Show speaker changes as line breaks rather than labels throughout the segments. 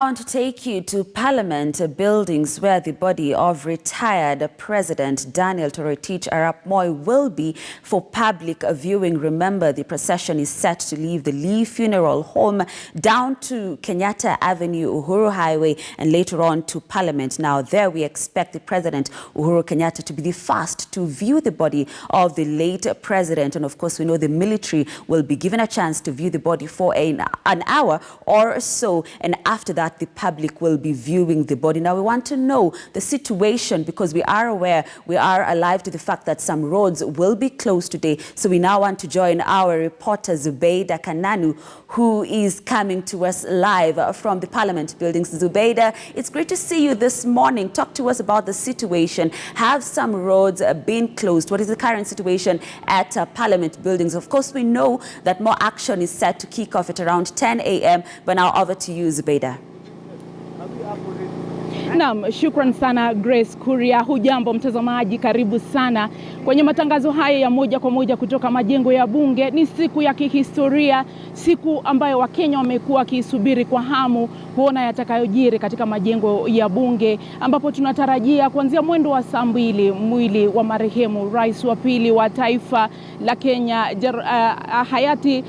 I want to take you to Parliament buildings where the body of retired President Daniel Toroitich Arap Moi will be for public viewing. Remember, the procession is set to leave the Lee Funeral Home down to Kenyatta Avenue, Uhuru Highway, and later on to Parliament. Now, there we expect the President, Uhuru Kenyatta, to be the first to view the body of the late President. And of course, we know the military will be given a chance to view the body for an hour or so. And after that, the public will be viewing the body. Now, we want to know the situation because we are aware, we are alive to the fact that some roads will be closed today. So we now want to join our reporter Zubeida Kananu, who is coming to us live from the Parliament buildings. Zubeida, it's great to see you this morning. Talk to us about the situation. Have some roads been closed? What is the current situation at Parliament buildings? Of course, we know that more action is set to kick off at around 10 a.m. But now over to you, Zubeida.
Naam, shukran sana Grace Kuria. Hujambo mtazamaji, karibu sana kwenye matangazo haya ya moja kwa moja kutoka majengo ya bunge. Ni siku ya kihistoria, siku ambayo Wakenya wamekuwa wakisubiri kwa hamu kuona yatakayojiri katika majengo ya bunge, ambapo tunatarajia kuanzia mwendo wa saa 2 mwili wa marehemu rais wa pili wa taifa la Kenya hayati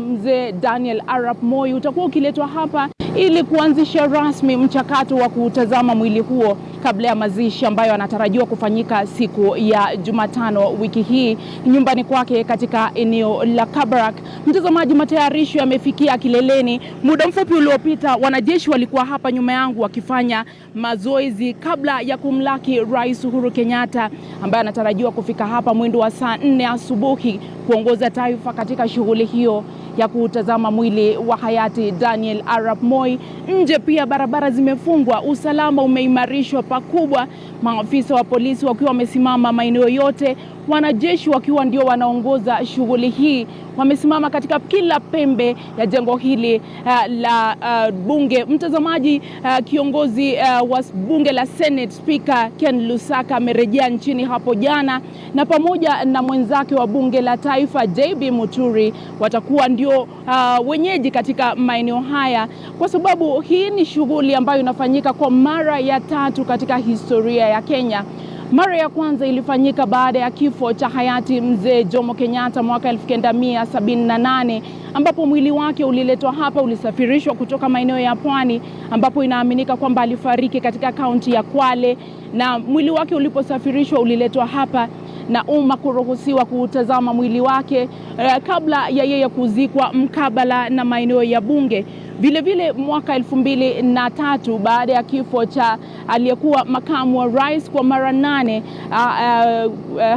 mzee Daniel Arap Moi utakuwa ukiletwa hapa ili kuanzisha rasmi mchakato wa kutazama mwili huo kabla ya mazishi ambayo anatarajiwa kufanyika siku ya Jumatano wiki hii nyumbani kwake katika eneo la Kabarak. Mtazamaji, matayarisho yamefikia kileleni. Muda mfupi uliopita wanajeshi walikuwa hapa nyuma yangu wakifanya mazoezi kabla ya kumlaki Rais Uhuru Kenyatta ambaye anatarajiwa kufika hapa mwendo wa saa 4 asubuhi kuongoza taifa katika shughuli hiyo ya kutazama mwili wa hayati Daniel Arap Moi. Nje pia barabara zimefungwa, usalama umeimarishwa pakubwa, maafisa wa polisi wakiwa wamesimama maeneo yote, wanajeshi wakiwa ndio wanaongoza shughuli hii, wamesimama katika kila pembe ya jengo hili la bunge. Mtazamaji, kiongozi wa bunge la Senate Speaker Ken Lusaka amerejea nchini hapo jana, na pamoja na mwenzake wa bunge la taifa JB Muturi watakuwa ndio wenyeji katika maeneo haya, kwa sababu hii ni shughuli ambayo inafanyika kwa mara ya 3 katika historia ya Kenya. Mara ya kwanza ilifanyika baada ya kifo cha hayati mzee Jomo Kenyatta mwaka 1978, ambapo mwili wake uliletwa hapa, ulisafirishwa kutoka maeneo ya pwani, ambapo inaaminika kwamba alifariki katika kaunti ya Kwale, na mwili wake uliposafirishwa uliletwa hapa na umma kuruhusiwa kutazama mwili wake kabla ya yeye kuzikwa mkabala na maeneo ya bunge. Vile vile mwaka 2003 baada ya kifo cha aliyekuwa makamu wa rais kwa mara 8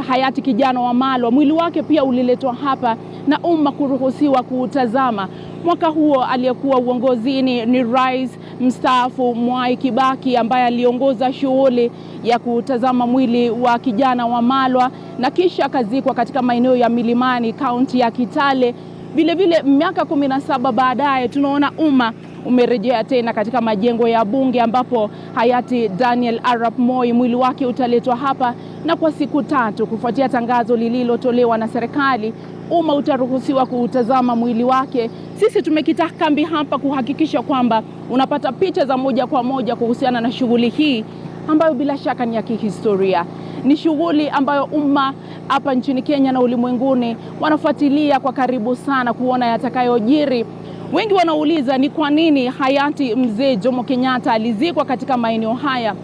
hayati kijana wa Malwa, mwili wake pia uliletwa hapa na umma kuruhusiwa kutazama. Mwaka huo aliyekuwa uongozini ni rais mstaafu Mwai Kibaki ambaye aliongoza shughuli ya kutazama mwili wa kijana wa Malwa na kisha akazikwa katika maeneo ya Milimani, kaunti ya Kitale. Vile vile miaka 17 baadaye tunaona umma umerejea tena katika majengo ya bunge, ambapo hayati Daniel Arap Moi mwili wake utaletwa hapa, na kwa siku 3 kufuatia tangazo lililotolewa na serikali umma utaruhusiwa kutazama mwili wake. Sisi tumekita kambi hapa kuhakikisha kwamba unapata picha za moja kwa moja kuhusiana na shughuli hii ambayo bila shaka ni ya kihistoria. Ni shughuli ambayo umma hapa nchini Kenya na ulimwenguni wanafuatilia kwa karibu sana kuona yatakayojiri. Wengi wanauliza ni kwa nini hayati mzee Jomo Kenyatta alizikwa katika maeneo haya.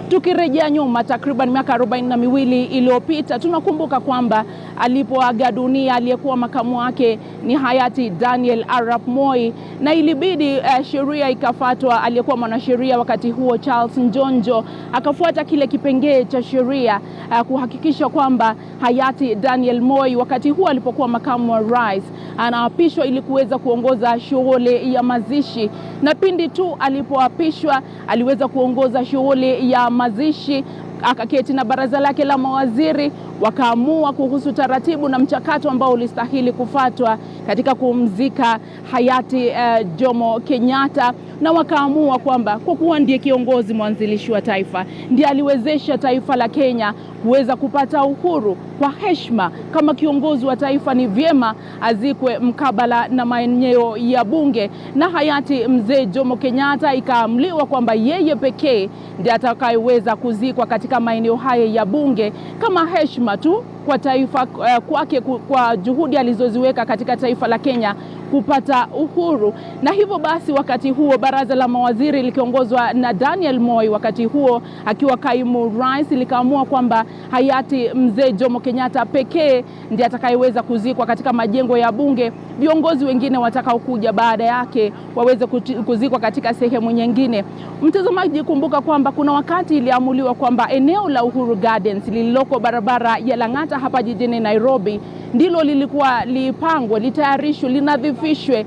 Tukirejea nyuma takriban miaka 42 iliyopita, tunakumbuka kwamba alipoaga dunia aliyekuwa makamu wake ni hayati Daniel Arap Moi, na ilibidi sheria ikafuatwa. Aliyekuwa mwanasheria wakati huo Charles Njonjo akafuata kile kipengee cha sheria kuhakikisha kwamba hayati Daniel Moi wakati huo alipokuwa makamu wa rais anaapishwa ili kuweza kuongoza shughuli ya mazishi, na pindi tu alipoapishwa aliweza kuongoza shughuli ya mazishi akaketi na baraza lake la mawaziri, wakaamua kuhusu taratibu na mchakato ambao ulistahili kufuatwa katika kumzika hayati Jomo Kenyatta, na wakaamua kwamba kwa kuwa ndiye kiongozi mwanzilishi wa taifa, ndiye aliwezesha taifa la Kenya kuweza kupata uhuru kwa heshima kama kiongozi wa taifa, ni vyema azikwe mkabala na maeneo ya bunge. Na hayati mzee Jomo Kenyatta ikaamliwa kwamba yeye pekee ndiye atakayeweza kuzikwa katika maeneo haya ya bunge kama heshima tu kwa taifa, kwake, kwa juhudi alizoziweka katika taifa la Kenya kupata uhuru. Na hivyo basi, wakati huo baraza la mawaziri likiongozwa na Daniel Moi, wakati huo akiwa kaimu rais, likaamua kwamba hayati mzee Jomo Kenyatta pekee ndiye atakayeweza kuzikwa katika majengo ya bunge. Viongozi wengine watakaokuja baada yake waweze kuzikwa katika sehemu nyingine. Mtazamaji, kumbuka kwamba kuna wakati iliamuliwa kwamba eneo la Uhuru Gardens lililoko barabara ya Lang'ata hapa jijini Nairobi ndilo lilikuwa lipangwe, litayarishwe, linadhifishwe,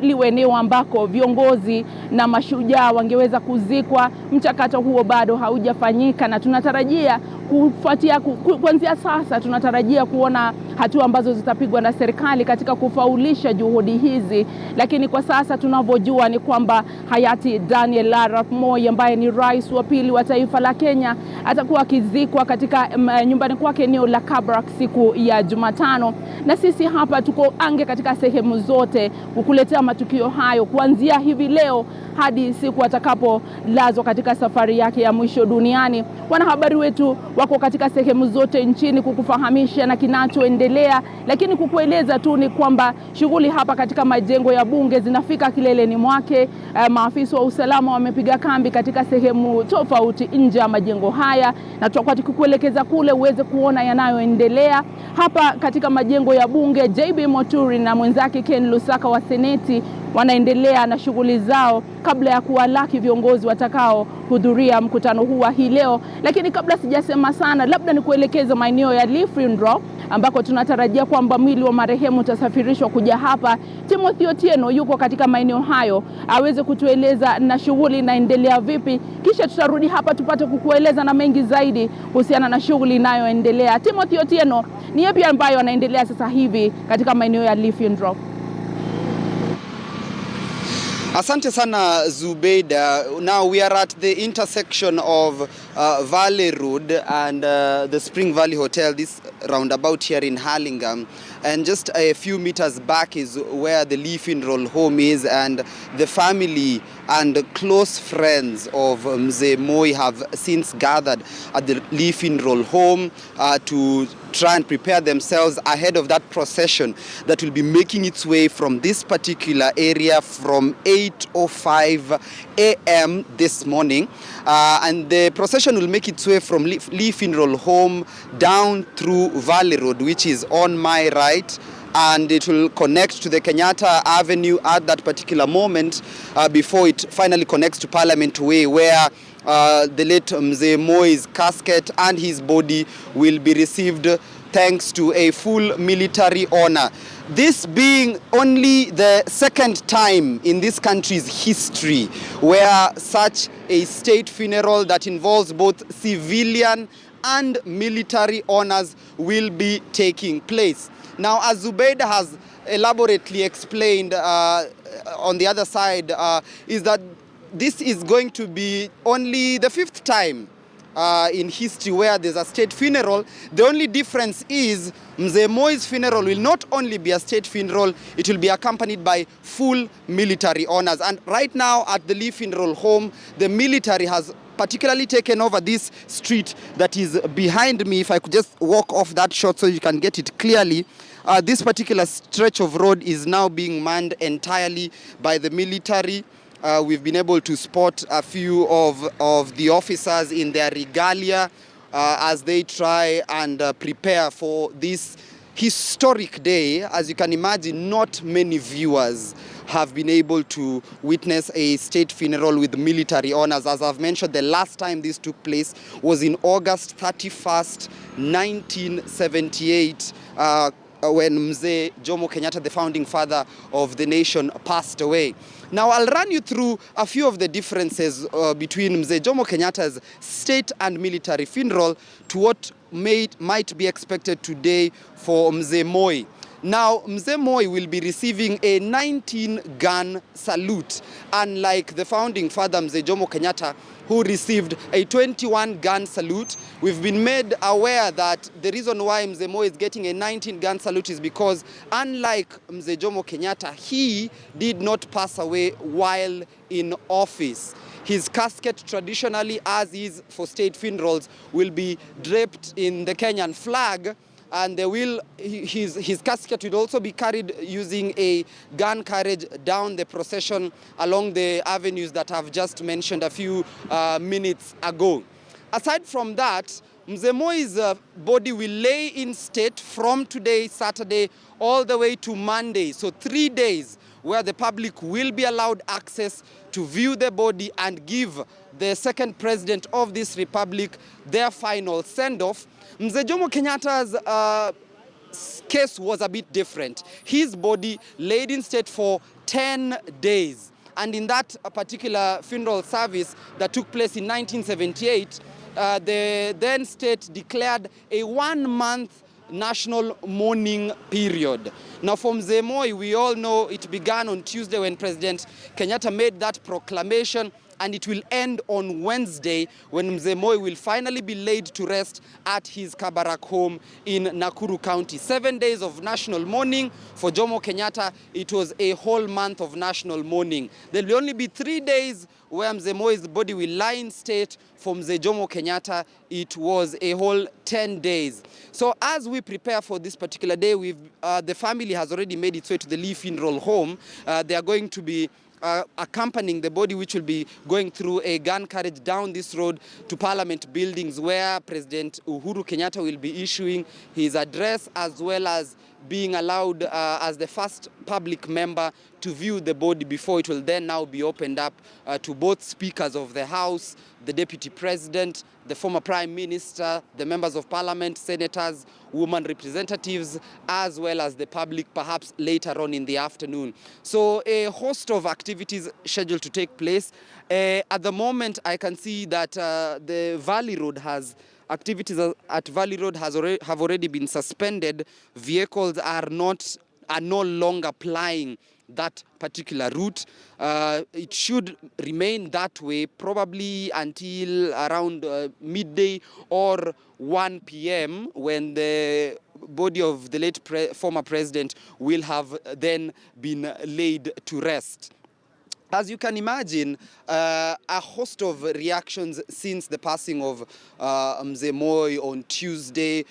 liwe eneo ambako viongozi na mashujaa wangeweza kuzikwa. Mchakato huo bado haujafanyika, na tunatarajia kuanzia sasa tunatarajia kuona hatua ambazo zitapigwa na serikali katika kufaulisha juhudi hizi. Lakini kwa sasa tunavyojua ni kwamba hayati Daniel Arap Moi, ambaye ni rais wa pili wa taifa la Kenya, atakuwa akizikwa katika nyumbani kwake eneo la Kabarak siku ya Jumatano. Na sisi hapa tuko ange katika sehemu zote kukuletea matukio hayo kuanzia hivi leo hadi siku atakapolazwa katika safari yake ya mwisho duniani. Wanahabari wetu wako katika sehemu zote nchini kukufahamisha na kinachoendelea, lakini kukueleza tu ni kwamba shughuli hapa katika majengo ya bunge zinafika kileleni mwake. Maafisa wa usalama wamepiga kambi katika sehemu tofauti nje ya majengo haya, na tutakuwa tukikuelekeza kule uweze kuona yanayoendelea hapa katika majengo ya bunge. JB Moturi na mwenzake Ken Lusaka wa Seneti wanaendelea na shughuli zao kabla ya kuwalaki viongozi watakao hudhuria mkutano huu wa hii leo. Lakini kabla sijasema sana, labda nikuelekeza maeneo ya Lee Funeral ambako tunatarajia kwamba mwili wa marehemu utasafirishwa kuja hapa. Timothy Otieno yuko katika maeneo hayo aweze kutueleza na shughuli inaendelea vipi, kisha tutarudi hapa tupate kukueleza na mengi zaidi kuhusiana na shughuli inayoendelea. Timothy Otieno, ni yapi ambayo yanaendelea sasa hivi katika maeneo ya Lee Funeral?
Asante sana Zubeida. Now we are at the intersection of Valley Road and the Spring Valley Hotel, this roundabout here in Hurlingham. And just a few meters back is where the Lee Funeral home is, and the family and close friends of Mzee Moi have since gathered at the Lee Funeral home to try and prepare themselves ahead of that procession that will be making its way from this particular area from 8:05 a.m. this morning. And the procession will make its way from Lee Funeral home down through Valley Road, which is on my right, and it will connect to the Kenyatta Avenue at that particular moment before it finally connects to Parliament Way, where the late Mzee Moi's casket and his body will be received thanks to a full military honor. This being only the second time in this country's history where such a state funeral that involves both civilian and military honors will be taking place. Now, as Zubeida has elaborately explained on the other side, is that this is going to be only the fifth time in history where there's a state funeral. The only difference is Mzee Moi's funeral will not only be a state funeral, it will be accompanied by full military honors. And right now at the Lee Funeral home, the military has particularly taken over this street that is behind me. If I could just walk off that shot so you can get it clearly. This particular stretch of road is now being manned entirely by the military. We've been able to spot a few of the officers in their regalia as they try and prepare for this historic day. As you can imagine, not many viewers have been able to witness a state funeral with military honors. As I've mentioned, the last time this took place was in August 31st, 1978, when Mzee Jomo Kenyatta, the founding father of the nation, passed away. Now I'll run you through a few of the differences between Mzee Jomo Kenyatta's state and military funeral to what might be expected today for Mzee Moi. Now, Mzee Moi will be receiving a 19-gun salute, unlike the founding father Mzee Jomo Kenyatta, who received a 21-gun salute. We've been made aware that the reason why Mzee Moi is getting a 19-gun salute is because, unlike Mzee Jomo Kenyatta, he did not pass away while in office. His casket, traditionally, as is for state funerals, will be draped in the Kenyan flag, and his casket will also be carried using a gun carriage down the procession along the avenues that I've just mentioned a few minutes ago. Aside from that, Mzee Moi's body will lay in state from today, Saturday, all the way to Monday. So 3 days where the public will be allowed access to view the body and give the second president of this republic their final send-off. Mzee Jomo Kenyatta's case was a bit different. His body laid in state for 10 days. And in that particular funeral service that took place in 1978, the then state declared a 1-month national mourning period. Now for Mzee Moi, we all know it began on Tuesday when President Kenyatta made that proclamation, and it will end on Wednesday when Mzee Moi will finally be laid to rest at his Kabarak home in Nakuru County. 7 days of national mourning. For Jomo Kenyatta, it was a whole month of national mourning. There will only be 3 days where Mzee Moi's body will lie in state. For Mzee Jomo Kenyatta, it was a whole 10 days. So as we prepare for this particular day, the family has already made its way to the Lee Funeral Home. They are going to be accompanying the body, which will be going through a gun carriage down this road to Parliament buildings, where President Uhuru Kenyatta will be issuing his address, as well as being allowed as the first public member to view the body before it will then now be opened up to both speakers of the House, the Deputy President, the former Prime Minister, the members of Parliament, senators, women representatives, as well as the public, perhaps later on in the afternoon. So a host of activities scheduled to take place. At the moment, I can see that the Valley Road activities at Valley Road have already been suspended. Vehicles are no longer plying that particular route. It should remain that way probably until around midday or 1 p.m. when the body of the late former president will have then been laid to rest. As you can imagine, a host of reactions since the passing of Mzee Moi on Tuesday.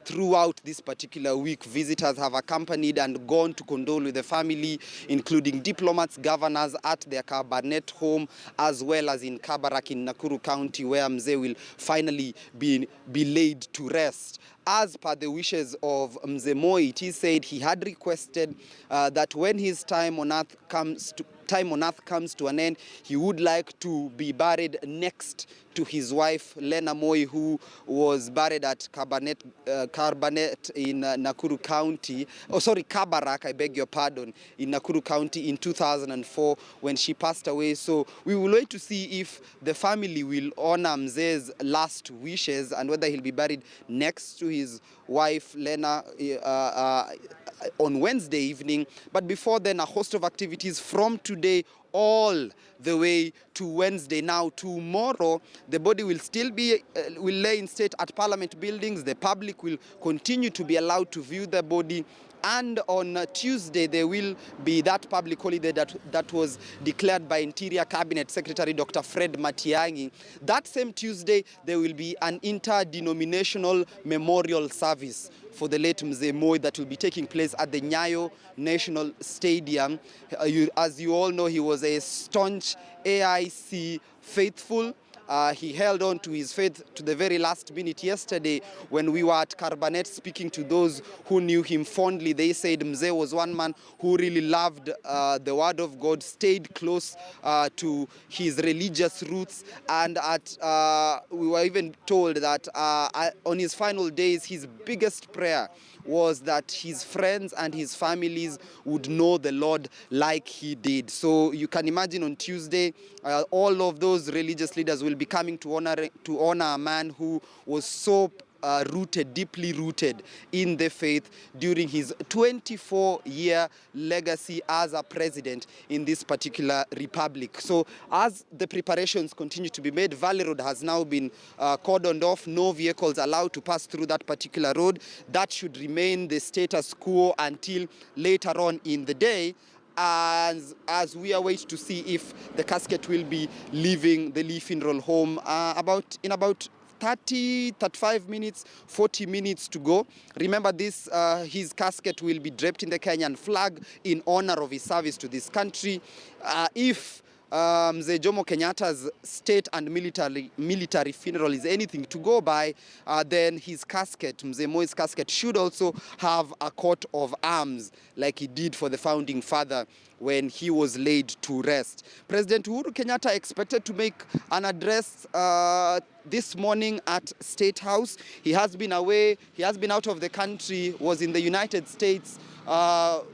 Throughout this particular week, visitors have accompanied and gone to condole with the family, including diplomats, governors at their Kabarnet home, as well as in Kabarak in Nakuru County, where Mzee will finally be laid to rest. As per the wishes of Mzee Moi, it is said he had requested that when his time on earth comes to an end, he would like to be buried next to his wife, Lena Moi, who was buried at Kabarnet in Nakuru County. Kabarak, I beg your pardon, in Nakuru County in 2004 when she passed away. So we will wait to see if the family will honor Mzee's last wishes and whether he'll be buried next to his wife, Lena, on Wednesday evening. But before then, a host of activities from today all the way to Wednesday. Now, tomorrow, the body will still be will lay in state at Parliament buildings. The public will continue to be allowed to view the body. And on Tuesday, there will be that public holiday that was declared by Interior Cabinet Secretary Dr. Fred Matiang'i. That same Tuesday, there will be an interdenominational memorial service for the late Mzee Moi that will be taking place at the Nyayo National Stadium. As you all know, he was a staunch AIC faithful, He held on to his faith to the very last minute. Yesterday, when we were at Carbanet speaking to those who knew him fondly, they said Mzee was one man who really loved the word of God, stayed close to his religious roots, and we were even told that on his final days, his biggest prayer was that his friends and his families would know the Lord like he did. So you can imagine on Tuesday, all of those religious leaders will be coming to honor a man who was so deeply rooted in the faith during his 24-year legacy as a president in this particular republic. So as the preparations continue to be made, Valley Road has now been cordoned off. No vehicles allowed to pass through that particular road. That should remain the status quo until later on in the day, as we await to see if the casket will be leaving the Lee Funeral Home in about 35 minutes, 40 minutes to go. Remember this, his casket will be draped in the Kenyan flag in honor of his service to this country. If Mzee Jomo Kenyatta's state and military funeral is anything to go by, then his casket, Mzee Moi's casket, should also have a coat of arms like he did for the founding father when he was laid to rest. President Uhuru Kenyatta expected to make an address this morning at State House. He has been away, he has been out of the country, was in the United States for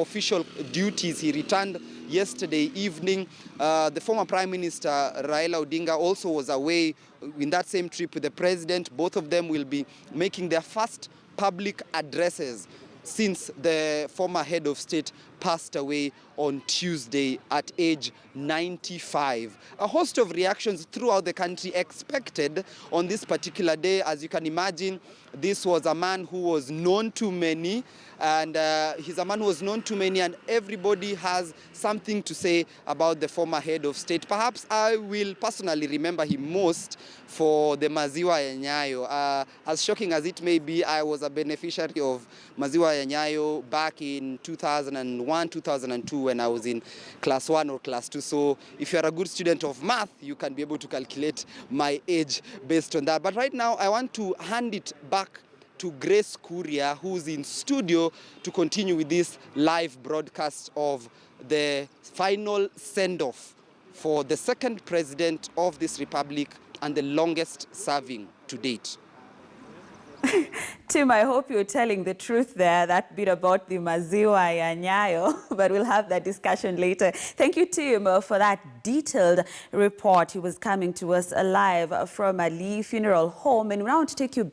official duties. He returned yesterday evening. The former Prime Minister Raila Odinga also was away in that same trip with the president. Both of them will be making their first public addresses since the former head of state passed away on Tuesday at age 95. A host of reactions throughout the country expected on this particular day. As you can imagine, this was a man who was known to many, and and everybody has something to say about the former head of state. Perhaps I will personally remember him most for the Maziwa ya Nyayo. As shocking as it may be, I was a beneficiary of Maziwa ya Nyayo back in 2001, 2002 when I was in class 1 or class 2. So if you're a good student of math, you can be able to calculate my age based on that. But right now, I want to hand it back to Grace Kuria, who's in studio to continue with this live broadcast of the final send-off for the second president of this republic and the longest serving to date.
Tim, I hope you're telling the truth there, that bit about the Maziwa ya Nyayo, but we'll have that discussion later. Thank you, Tim, for that detailed report. He was coming to us live from a Lee Funeral Home, and we now want to take you back